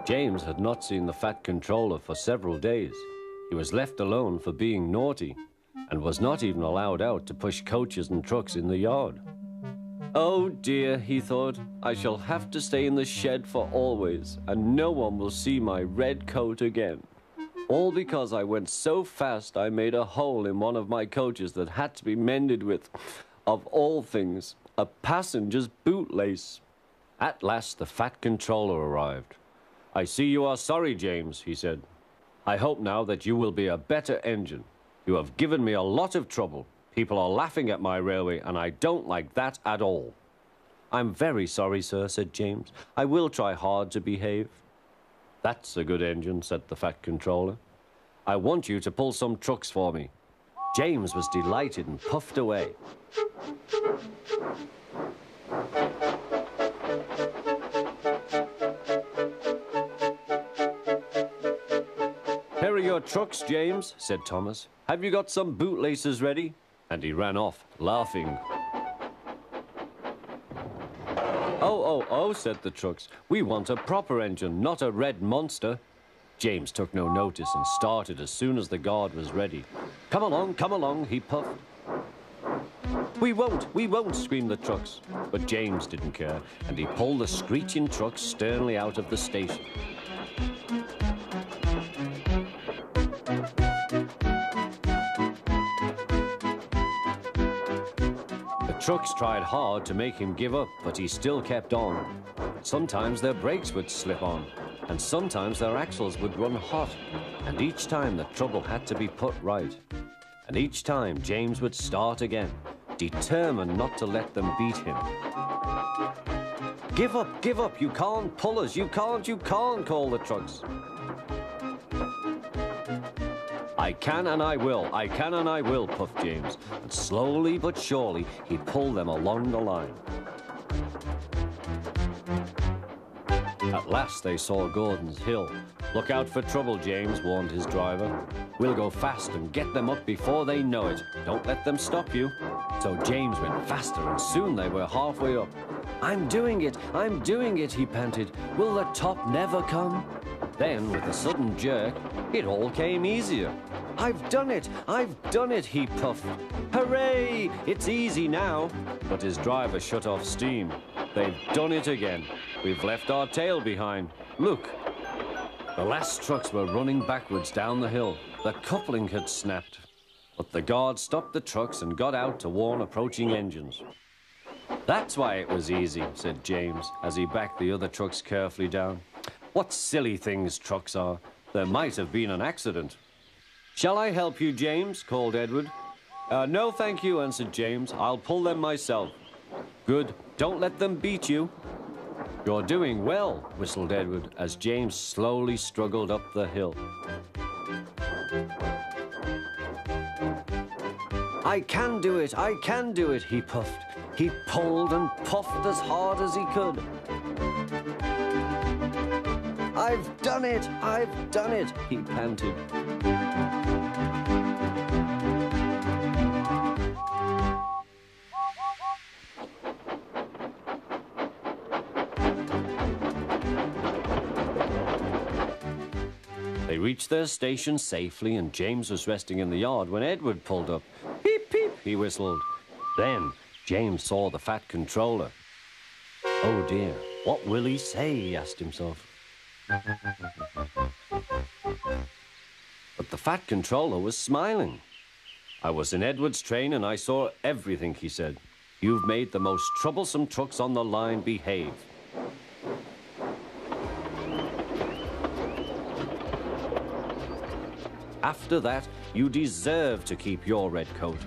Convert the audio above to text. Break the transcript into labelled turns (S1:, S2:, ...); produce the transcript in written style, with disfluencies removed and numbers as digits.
S1: James had not seen the Fat Controller for several days. He was left alone for being naughty and was not even allowed out to push coaches and trucks in the yard. Oh dear, he thought, I shall have to stay in the shed for always, and no one will see my red coat again. All because I went so fast I made a hole in one of my coaches that had to be mended with, of all things, a passenger's bootlace. At last the Fat Controller arrived. I see you are sorry, James, he said. I hope now that you will be a better engine. You have given me a lot of trouble. People are laughing at my railway, and I don't like that at all. I'm very sorry, sir, said James. I will try hard to behave. That's a good engine, said the Fat Controller. I want you to pull some trucks for me. James was delighted and puffed away. Here are your trucks, James, said Thomas. Have you got some bootlaces ready? And he ran off, laughing. Oh, said the trucks. We want a proper engine, not a red monster. James took no notice and started as soon as the guard was ready. Come along, he puffed. We won't, screamed the trucks. But James didn't care, and he pulled the screeching trucks sternly out of the station. The trucks tried hard to make him give up, but he still kept on. Sometimes their brakes would slip on, and sometimes their axles would run hot, and each time the trouble had to be put right. And each time James would start again, determined not to let them beat him. Give up, you can't pull us, you can't, called the trucks. I can and I will, puffed James, and slowly but surely he pulled them along the line. At last they saw Gordon's Hill. Look out for trouble, James, warned his driver. We'll go fast and get them up before they know it. Don't let them stop you. So James went faster, and soon they were halfway up. I'm doing it, he panted. Will the top never come? Then, with a sudden jerk, it all came easier. I've done it, he puffed. Hooray! It's easy now. But his driver shut off steam. They've done it again. We've left our tail behind. Look. The last trucks were running backwards down the hill. The coupling had snapped. But the guard stopped the trucks and got out to warn approaching engines. That's why it was easy, said James, as he backed the other trucks carefully down. What silly things trucks are. There might have been an accident. Shall I help you, James? Called Edward. No, thank you, answered James. I'll pull them myself. Good. Don't let them beat you. You're doing well, whistled Edward, as James slowly struggled up the hill. I can do it, he puffed. He pulled and puffed as hard as he could. I've done it, he panted. They reached their station safely, and James was resting in the yard when Edward pulled up. Peep, peep, he whistled. Then James saw the Fat Controller. Oh dear, what will he say, he asked himself. But the Fat Controller was smiling. I was in Edward's train and I saw everything, he said. You've made the most troublesome trucks on the line behave. After that, you deserve to keep your red coat.